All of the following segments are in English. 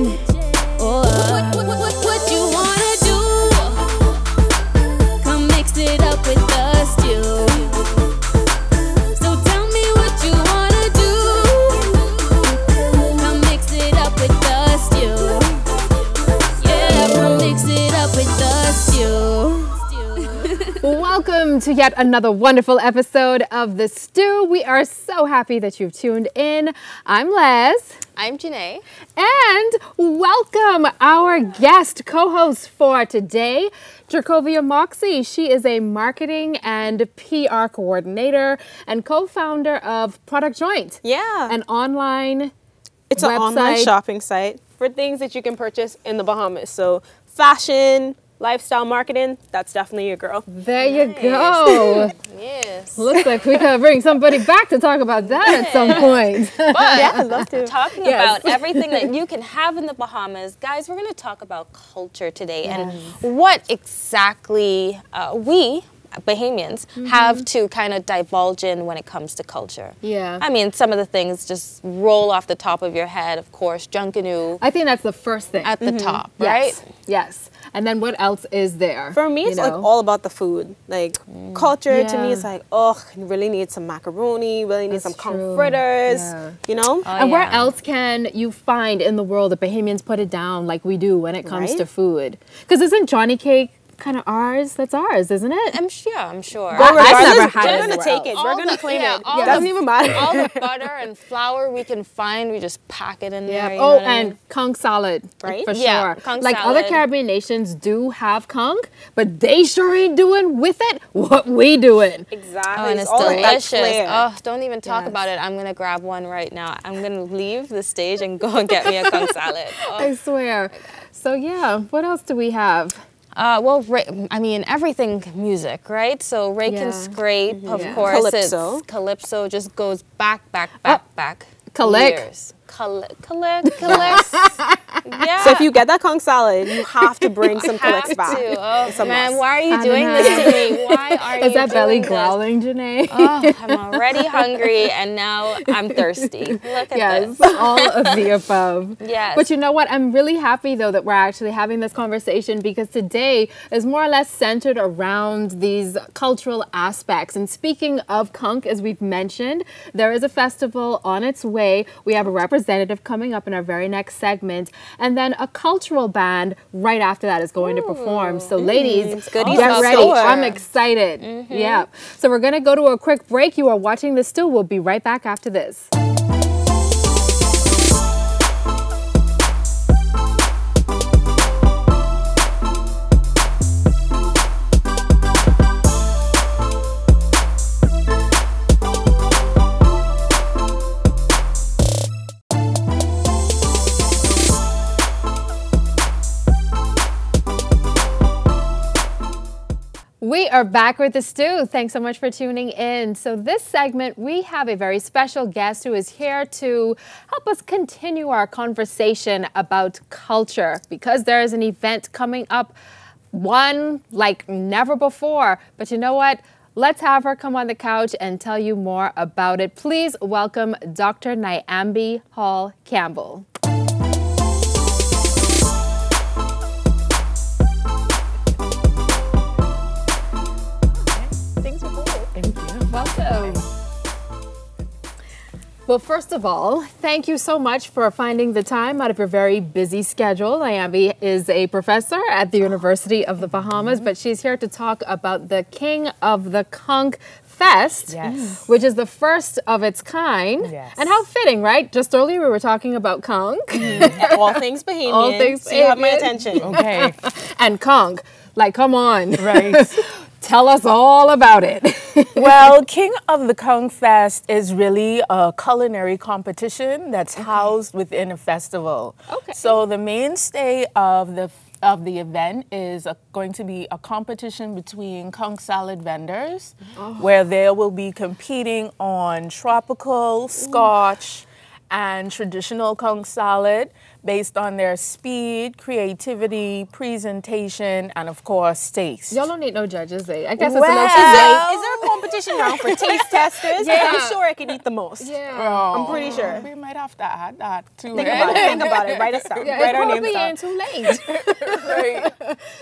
Oh, what you wanna do? Come mix it up with the stew. So tell me what you wanna do. Come mix it up with the stew. Yeah, come mix it up with the stew. Welcome to yet another wonderful episode of The Stew. We are so happy that you've tuned in. I'm Les. I'm Janae. And welcome our guest co-host for today, Jacovia Moxie. She is a marketing and PR coordinator and co-founder of Product Joint. Yeah. An online It's an online shopping site for things that you can purchase in the Bahamas. So fashion, lifestyle marketing, that's definitely your girl. There you go. Yes. Looks like we could bring somebody back to talk about that at some point. But yeah, I'd love to. Talking about everything that you can have in the Bahamas, guys, we're going to talk about culture today and what exactly we Bahamians have to kind of divulge in when it comes to culture. Yeah. I mean, some of the things just roll off the top of your head, of course, Junkanoo. I think that's the first thing. At the top, right? Yes. And then what else is there? For me, it's like all about the food. Like culture to me is like, oh, you really need some macaroni, really need some conch fritters, you know? And where else can you find in the world that Bahamians put it down like we do when it comes to food? Because isn't Johnny Cake kind of ours? That's ours, isn't it? I'm sure. Well, I've never had We're going to take it. We're going to claim it. It doesn't even matter. All the butter and flour we can find, we just pack it in there. Oh, and conch salad, right? For Yeah, sure. conch like salad. other Caribbean nations do have conch, but they sure ain't doing with it what we doing. Exactly. Oh, and it's all delicious. Like Oh, don't even talk about it. I'm going to grab one right now. I'm going to leave the stage and go and get me a conch salad. Oh. I swear. So yeah, what else do we have? Well, I mean, everything music, right? So Rake and Scrape, of course. Calypso. It's Calypso just goes back. Collect. Years. Collect. Yeah. So if you get that conch salad, you have to bring some collects back. Oh, man, why are you doing this to me? Why are you Is that belly doing this? growling, Janae? Oh, I'm already hungry and now I'm thirsty. Look at this. All of the above. Yes. But you know what? I'm really happy though that we're actually having this conversation because today is more or less centered around these cultural aspects. And speaking of conch, as we've mentioned, there is a festival on its way. We have a representative coming up in our very next segment. And then a cultural band right after that is going to perform. So ladies, get ready. I'm excited. Yeah. So we're going to go to a quick break. You are watching The Stew. We'll be right back after this. We are back with The Stew. Thanks so much for tuning in. So this segment, we have a very special guest who is here to help us continue our conversation about culture because there is an event coming up, one like never before. But you know what? Let's have her come on the couch and tell you more about it. Please welcome Dr. Niambi Hall-Campbell. Welcome. Well, first of all, thank you so much for finding the time out of your very busy schedule. Niambi is a professor at the University of the Bahamas, but she's here to talk about the King of the Conch Fest, which is the first of its kind. And how fitting, right? Just earlier we were talking about conch. All things Bahamian. All things so you have my attention. Okay. And conch. Like, come on. Right. Tell us all about it. Well, King of the Conch Fest is really a culinary competition that's housed within a festival. Okay. So the mainstay of the event is going to be a competition between conch salad vendors, where they will be competing on tropical, Scotch, and traditional conch salad based on their speed, creativity, presentation, and of course, taste. Y'all don't need no judges, eh? I guess it's Well, a little too late. Is there a competition competition round for taste testers. Yeah. I'm sure I could eat the most. Yeah. I'm pretty sure. We might have to add that to Think it. about it. Think about it. Write us down. Yeah, Write it our names probably down. ain't too late. Right.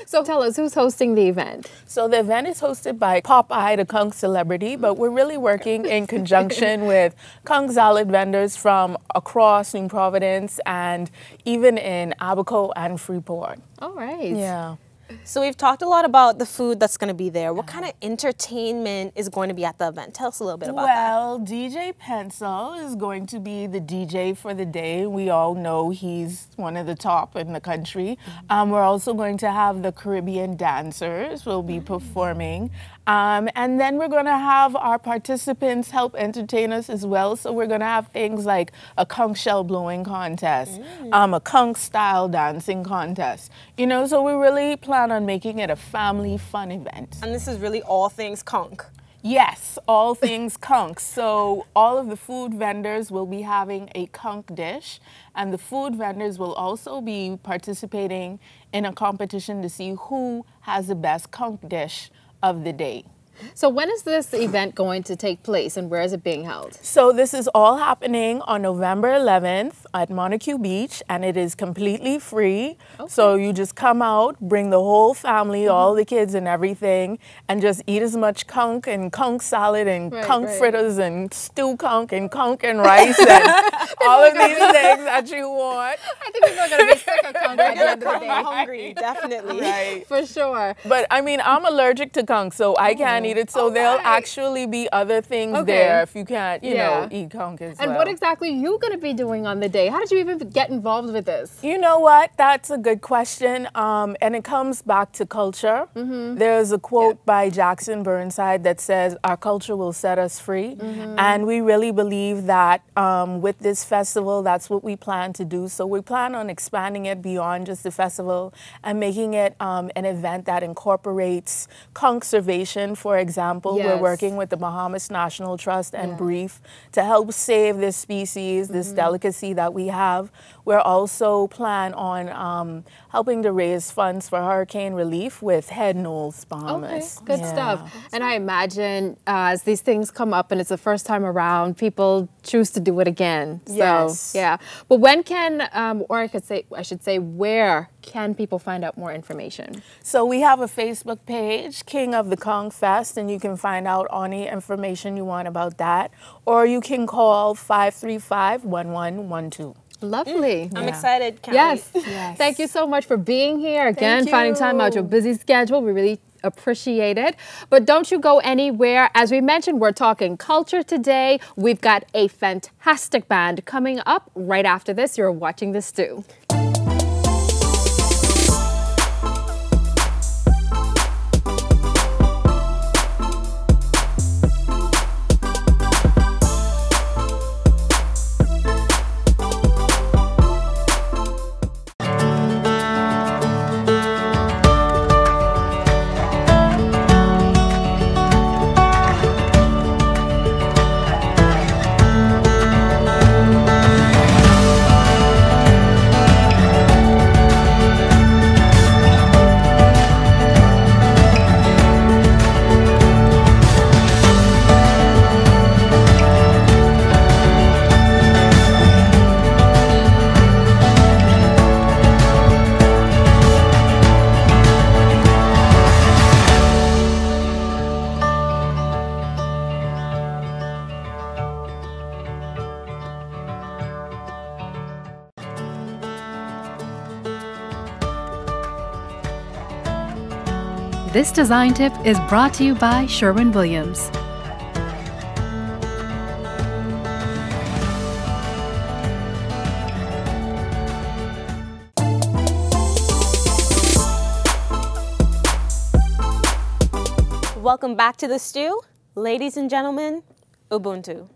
So tell us, who's hosting the event? So the event is hosted by Popeye, the Kung celebrity, but we're really working in conjunction with Kung salad vendors from across New Providence and even in Abaco and Freeport. All right. Yeah. So we've talked a lot about the food that's going to be there. What kind of entertainment is going to be at the event? Tell us a little bit about that. Well, DJ Pencil is going to be the DJ for the day. We all know he's one of the top in the country. We're also going to have the Caribbean dancers will be performing. And then we're going to have our participants help entertain us as well. So we're going to have things like a conch shell blowing contest, a conch style dancing contest. You know, so we really plan on making it a family fun event. And this is really all things conch. Yes, all things conch. So all of the food vendors will be having a conch dish, and the food vendors will also be participating in a competition to see who has the best conch dish of the day. So when is this event going to take place and where is it being held? So this is all happening on November 11th at Montague Beach, and it is completely free. Okay. So you just come out, bring the whole family, all the kids and everything, and just eat as much conch and conch salad and conch fritters and stew conch and rice and all of these things that you want. I think people are going to be sick of conch at the end of the day. Hungry, definitely. Right. For sure. But I mean, I'm allergic to conch, so I can't eat it. So there'll actually be other things there if you can't, you know, eat conch as well. And what exactly are you going to be doing on the day? How did you even get involved with this? You know what? That's a good question. And it comes back to culture. There's a quote by Jackson Burnside that says, "Our culture will set us free." And we really believe that with this festival, that's what we plan to do. So we plan on expanding it beyond just the festival and making it an event that incorporates conservation. For example, we're working with the Bahamas National Trust and Brief to help save this species, this delicacy that we have. We're also plan on helping to raise funds for hurricane relief with Head Knolls, Bahamas. Okay, good stuff. And I imagine as these things come up and it's the first time around, people choose to do it again. So, yeah. But when can, or I should say, where can people find out more information? So we have a Facebook page, King of the Conch Fest, and you can find out any information you want about that. Or you can call 535-1112. Lovely. I'm excited. Can't wait. Yes. Thank you so much for being here. Again, finding time out your busy schedule. We really appreciate it. But don't you go anywhere. As we mentioned, we're talking culture today. We've got a fantastic band coming up right after this. You're watching The Stew. This design tip is brought to you by Sherwin-Williams. Welcome back to The Stew. Ladies and gentlemen, Ubuntu.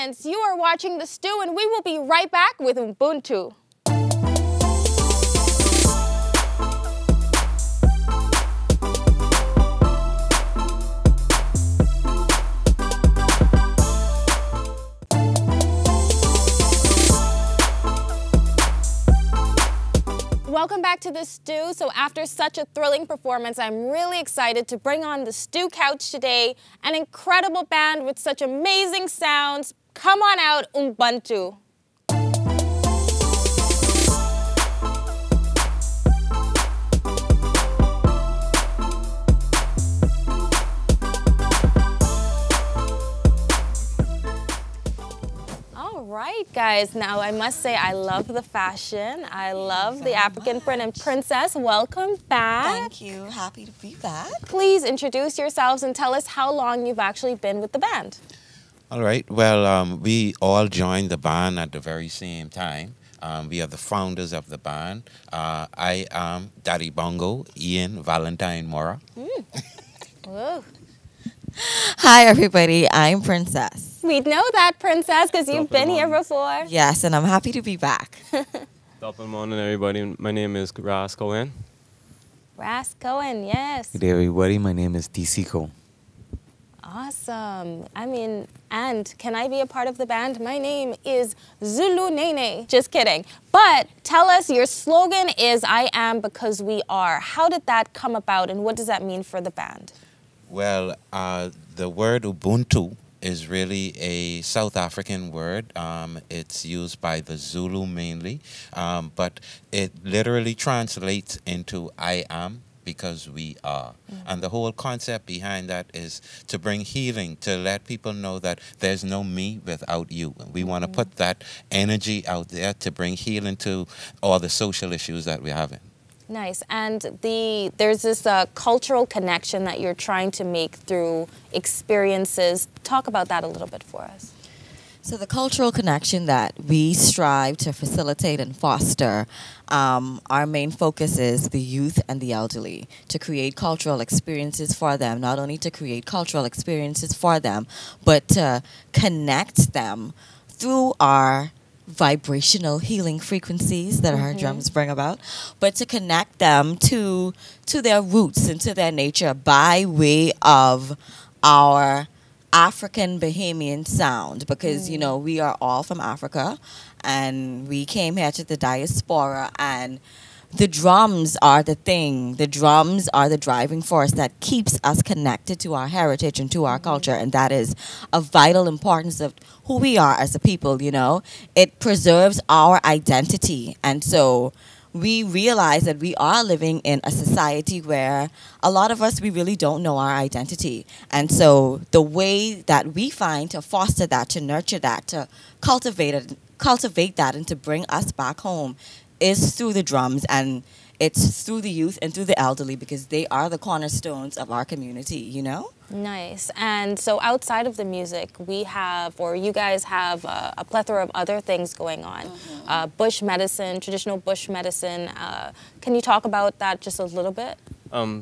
parents. You are watching The Stew, and we will be right back with Ubuntu. Welcome back to The Stew. So after such a thrilling performance, I'm really excited to bring on the Stew Couch today, an incredible band with such amazing sounds. Come on out, Ubuntu. All right, guys. Now, I must say, I love the fashion. I love the African print. And Princess, welcome back. Thank you. Happy to be back. Please introduce yourselves and tell us how long you've actually been with the band. All right. Well, we all joined the band at the very same time. We are the founders of the band. I am Daddy Bongo, Ian Valentine Mora. Whoa. Hi, everybody. I'm Princess. We know that, Princess, because you've been here before. Yes, and I'm happy to be back. Top of the morning, everybody. My name is Ras Cohen. Ras Cohen, yes. Good day, everybody. My name is DCco. Awesome. I mean, and can I be a part of the band? My name is Zulu Nene. Just kidding. But tell us, your slogan is I am because we are. How did that come about, and what does that mean for the band? Well, the word Ubuntu is really a South African word. It's used by the Zulu mainly, but it literally translates into I am because we are. And the whole concept behind that is to bring healing, to let people know that there's no me without you. We want to put that energy out there to bring healing to all the social issues that we're having. Nice. And there's this cultural connection that you're trying to make through experiences. Talk about that a little bit for us. So the cultural connection that we strive to facilitate and foster, our main focus is the youth and the elderly, to create cultural experiences for them, not only to create cultural experiences for them, but to connect them through our vibrational healing frequencies that our drums bring about, but to connect them to their roots and to their nature by way of our African Bahamian sound, because you know we are all from Africa and we came here to the diaspora, and the drums are the thing. The drums are the driving force that keeps us connected to our heritage and to our culture, and that is a vital importance of who we are as a people, you know. It preserves our identity, and so we realize that we are living in a society where a lot of us, we really don't know our identity. And so the way that we find to foster that, to nurture that, to cultivate that, and to bring us back home is through the drums, and it's through the youth and through the elderly, because they are the cornerstones of our community, you know? Nice. And so outside of the music, we have, or you guys have a plethora of other things going on. Bush medicine, traditional bush medicine. Can you talk about that just a little bit?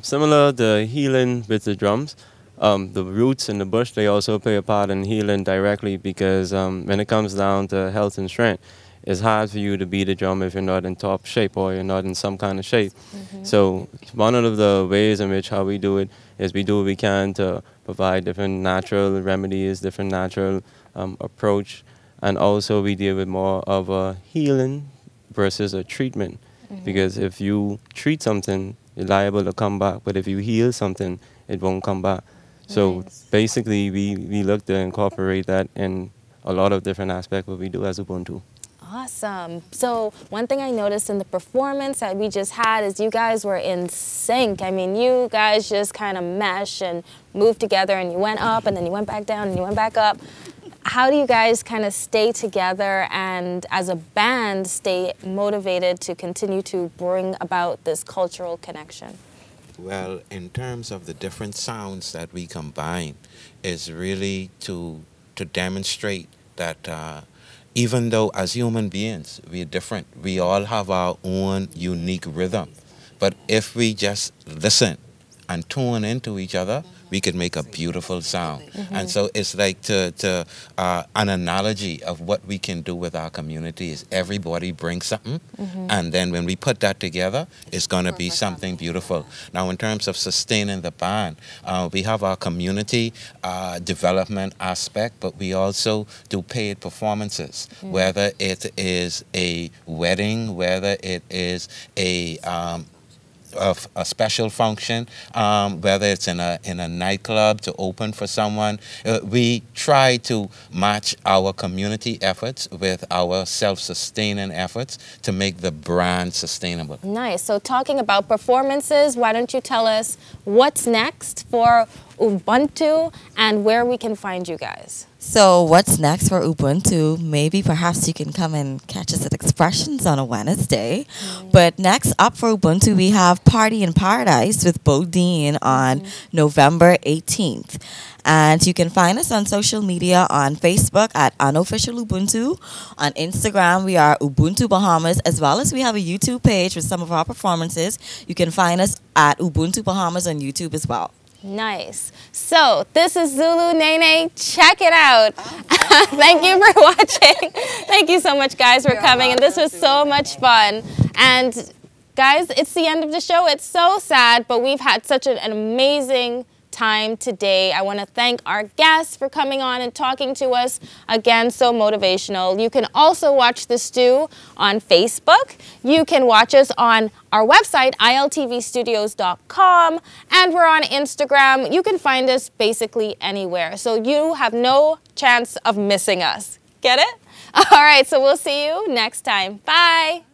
Similar to healing with the drums, the roots in the bush, they also play a part in healing directly, because when it comes down to health and strength, it's hard for you to beat a drum if you're not in top shape or you're not in some kind of shape. So one of the ways in which how we do it is we do what we can to provide different natural remedies, different natural approach, and also we deal with more of a healing versus a treatment. Because if you treat something, you're liable to come back, but if you heal something, it won't come back. So basically we look to incorporate that in a lot of different aspects what we do as Ubuntu. Awesome. So one thing I noticed in the performance that we just had is you guys were in sync. I mean, you guys just kind of mesh and moved together, and you went up and then you went back down and you went back up. How do you guys kind of stay together and as a band stay motivated to continue to bring about this cultural connection? Well, in terms of the different sounds that we combine, is really to demonstrate that even though as human beings we're different, we all have our own unique rhythm. But if we just listen and tune into each other, we could make a beautiful sound. And so it's like an analogy of what we can do with our community is everybody brings something, and then when we put that together, it's going to be something beautiful. Now, in terms of sustaining the band, we have our community development aspect, but we also do paid performances, whether it is a wedding, whether it is a special function, whether it's in a nightclub to open for someone. We try to match our community efforts with our self-sustaining efforts to make the brand sustainable. Nice. So talking about performances, why don't you tell us what's next for Ubuntu and where we can find you guys? So what's next for Ubuntu? Maybe perhaps you can come and catch us at Expressions on a Wednesday. But next up for Ubuntu, we have Party in Paradise with Bodine on November 18th. And you can find us on social media on Facebook at Unofficial Ubuntu. On Instagram, we are Ubuntu Bahamas, as well as we have a YouTube page with some of our performances. You can find us at Ubuntu Bahamas on YouTube as well. Nice. So this is Zulu Nene. Check it out. Thank you for watching. Thank you so much, guys, for coming. And this was so much fun. And guys, it's the end of the show. It's so sad, but we've had such an amazing time today. I want to thank our guests for coming on and talking to us. Again, so motivational. You can also watch the stew on Facebook. You can watch us on our website, iltvstudios.com, and we're on Instagram. You can find us basically anywhere. So you have no chance of missing us. Get it? All right, so we'll see you next time. Bye.